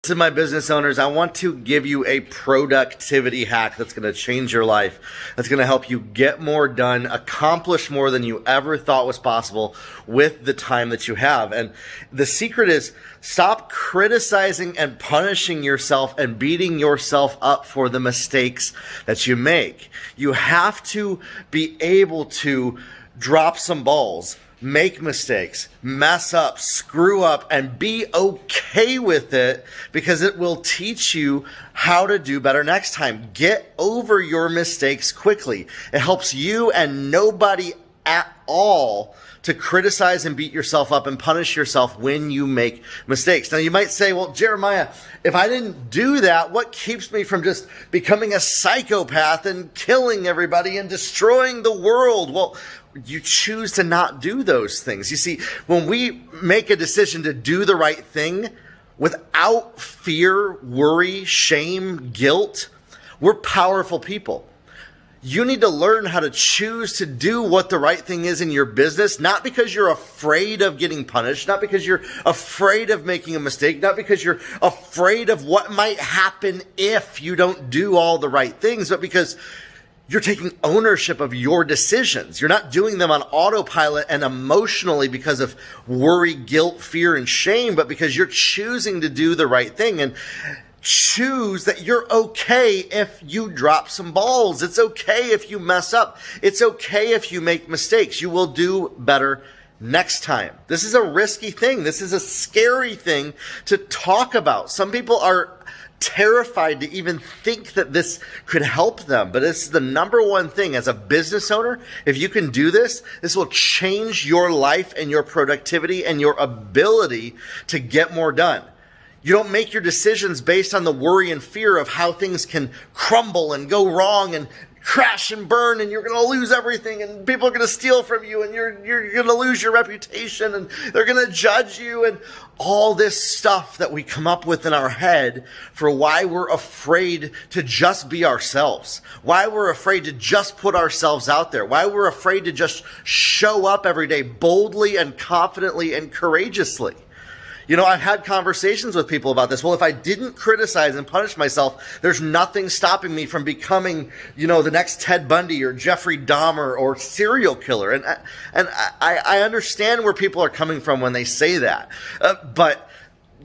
To my business owners, I want to give you a productivity hack that's going to change your life, that's going to help you get more done, accomplish more than you ever thought was possible with the time that you have. And the secret is stop criticizing and punishing yourself and beating yourself up for the mistakes that you make. You have to be able to drop some balls, make mistakes, mess up, screw up, and be okay with it, because it will teach you how to do better next time. Get over your mistakes quickly. It helps you and nobody at all to criticize and beat yourself up and punish yourself when you make mistakes. Now you might say, well, Jeremiah, if I didn't do that, what keeps me from just becoming a psychopath and killing everybody and destroying the world? Well, you choose to not do those things. You see, when we make a decision to do the right thing without fear, worry, shame, guilt, we're powerful people. You need to learn how to choose to do what the right thing is in your business, not because you're afraid of getting punished, not because you're afraid of making a mistake, not because you're afraid of what might happen if you don't do all the right things, but because you're taking ownership of your decisions. You're not doing them on autopilot and emotionally because of worry, guilt, fear, and shame, but because you're choosing to do the right thing. And choose that you're okay if you drop some balls. It's okay if you mess up. It's okay if you make mistakes. You will do better next time. This is a risky thing. This is a scary thing to talk about. Some people are terrified to even think that this could help them, but it's the number one thing as a business owner. If you can do this, this will change your life and your productivity and your ability to get more done. You don't make your decisions based on the worry and fear of how things can crumble and go wrong and crash and burn, and you're going to lose everything, and people are going to steal from you, and you're going to lose your reputation, and they're going to judge you, and all this stuff that we come up with in our head for why we're afraid to just be ourselves, why we're afraid to just put ourselves out there, why we're afraid to just show up every day boldly and confidently and courageously. You know, I've had conversations with people about this. Well, if I didn't criticize and punish myself, there's nothing stopping me from becoming, the next Ted Bundy or Jeffrey Dahmer or serial killer. And I understand where people are coming from when they say that. But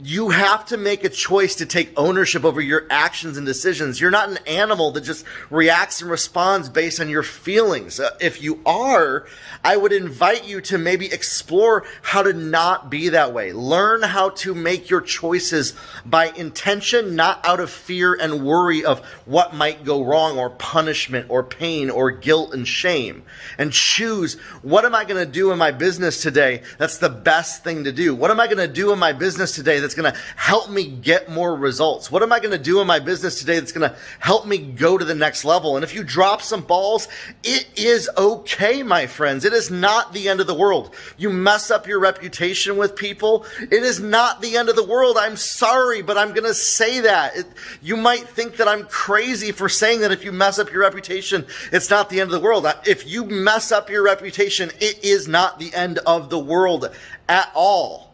you have to make a choice to take ownership over your actions and decisions. You're not an animal that just reacts and responds based on your feelings. If you are, I would invite you to maybe explore how to not be that way. Learn how to make your choices by intention, not out of fear and worry of what might go wrong or punishment or pain or guilt and shame. And choose, what am I going to do in my business today that's the best thing to do? What am I going to do in my business today that's going to help me get more results? What am I going to do in my business today that's going to help me go to the next level? And if you drop some balls, it is okay, my friends. It is not the end of the world. You mess up your reputation with people, it is not the end of the world. I'm sorry, but I'm going to say that. You might think that I'm crazy for saying that if you mess up your reputation, it's not the end of the world. If you mess up your reputation, it is not the end of the world at all.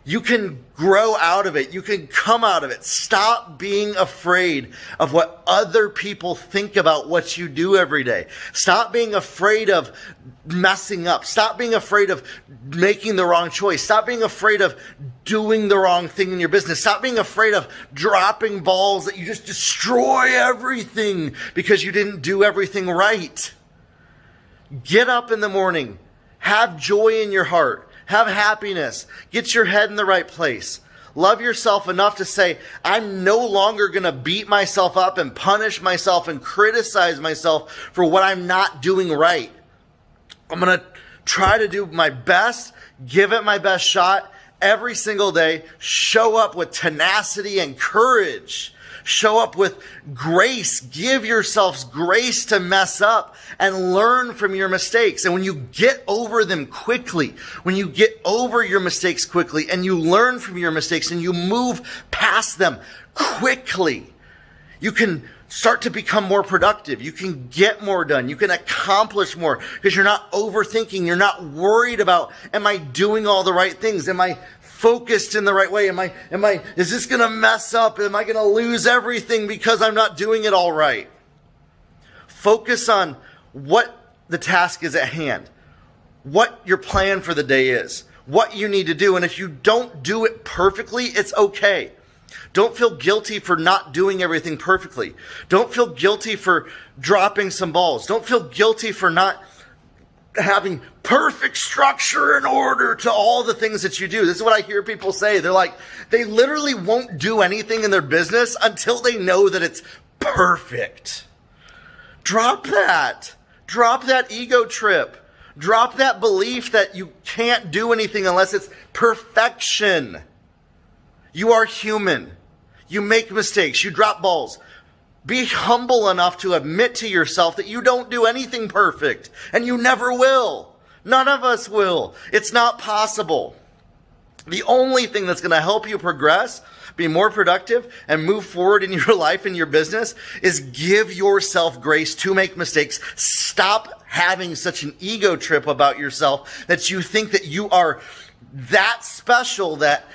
You can grow out of it. You can come out of it. Stop being afraid of what other people think about what you do every day. Stop being afraid of messing up. Stop being afraid of making the wrong choice. Stop being afraid of doing the wrong thing in your business. Stop being afraid of dropping balls that you just destroy everything because you didn't do everything right. Get up in the morning. Have joy in your heart. Have happiness. Get your head in the right place. Love yourself enough to say, I'm no longer going to beat myself up and punish myself and criticize myself for what I'm not doing right. I'm going to try to do my best, give it my best shot every single day. Show up with tenacity and courage. Show up with grace. Give yourselves grace to mess up and learn from your mistakes. And when you get over them quickly, when you get over your mistakes quickly and you learn from your mistakes and you move past them quickly, you can start to become more productive. You can get more done. You can accomplish more because you're not overthinking. You're not worried about, am I doing all the right things? Am I focused in the right way? Is this going to mess up? Am I going to lose everything because I'm not doing it all right? Focus on what the task is at hand, what your plan for the day is, what you need to do. And if you don't do it perfectly, it's okay. Don't feel guilty for not doing everything perfectly. Don't feel guilty for dropping some balls. Don't feel guilty for not having perfect structure and order to all the things that you do. This is what I hear people say. They're like, they literally won't do anything in their business until they know that it's perfect. Drop that. Drop that ego trip. Drop that belief that you can't do anything unless it's perfection. You are human. You make mistakes. You drop balls. Be humble enough to admit to yourself that you don't do anything perfect, and you never will. None of us will. It's not possible. The only thing that's going to help you progress, be more productive, and move forward in your life and your business is give yourself grace to make mistakes. Stop having such an ego trip about yourself that you think that you are that special that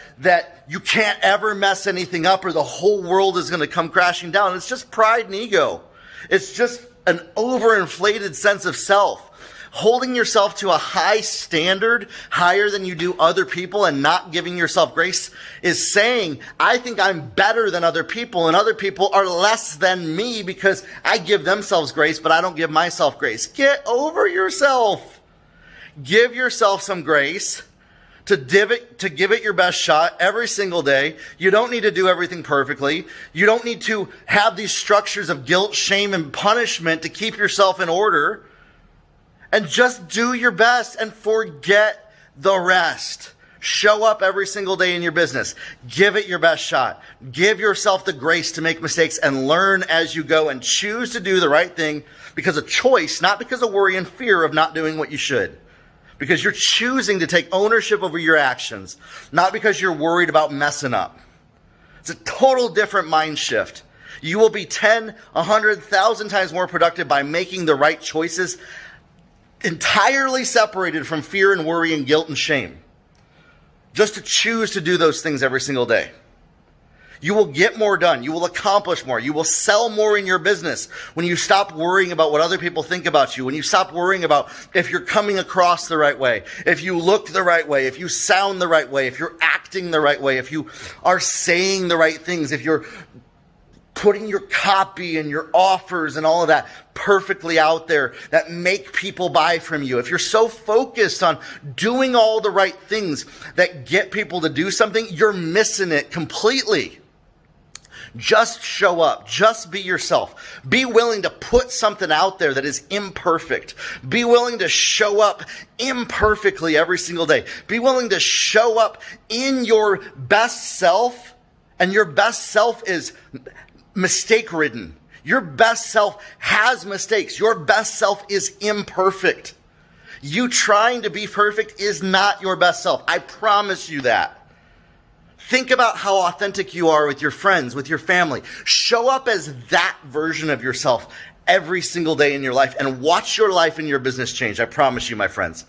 you can't ever mess anything up or the whole world is going to come crashing down. It's just pride and ego. It's just an overinflated sense of self. Holding yourself to a high standard, higher than you do other people, and not giving yourself grace is saying, I think I'm better than other people, and other people are less than me because I give themselves grace, but I don't give myself grace. Get over yourself. Give yourself some grace to give it your best shot every single day. You don't need to do everything perfectly. You don't need to have these structures of guilt, shame, and punishment to keep yourself in order. And just do your best and forget the rest. Show up every single day in your business. Give it your best shot. Give yourself the grace to make mistakes and learn as you go, and choose to do the right thing because of choice, not because of worry and fear of not doing what you should. Because you're choosing to take ownership over your actions, not because you're worried about messing up. It's a total different mind shift. You will be 10, 100, 1,000 times more productive by making the right choices, entirely separated from fear and worry and guilt and shame. Just to choose to do those things every single day. You will get more done. You will accomplish more. You will sell more in your business when you stop worrying about what other people think about you. When you stop worrying about if you're coming across the right way, if you look the right way, if you sound the right way, if you're acting the right way, if you are saying the right things, if you're putting your copy and your offers and all of that perfectly out there that make people buy from you. If you're so focused on doing all the right things that get people to do something, you're missing it completely. Just show up. Just be yourself. Be willing to put something out there that is imperfect. Be willing to show up imperfectly every single day. Be willing to show up in your best self, and your best self is mistake-ridden. Your best self has mistakes. Your best self is imperfect. You trying to be perfect is not your best self. I promise you that. Think about how authentic you are with your friends, with your family. Show up as that version of yourself every single day in your life and watch your life and your business change. I promise you, my friends.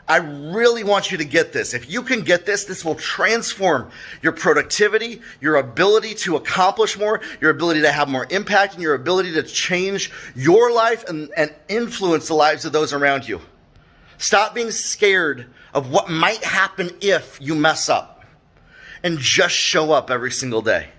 I really want you to get this. If you can get this, this will transform your productivity, your ability to accomplish more, your ability to have more impact, and your ability to change your life and influence the lives of those around you. Stop being scared of what might happen if you mess up, and just show up every single day.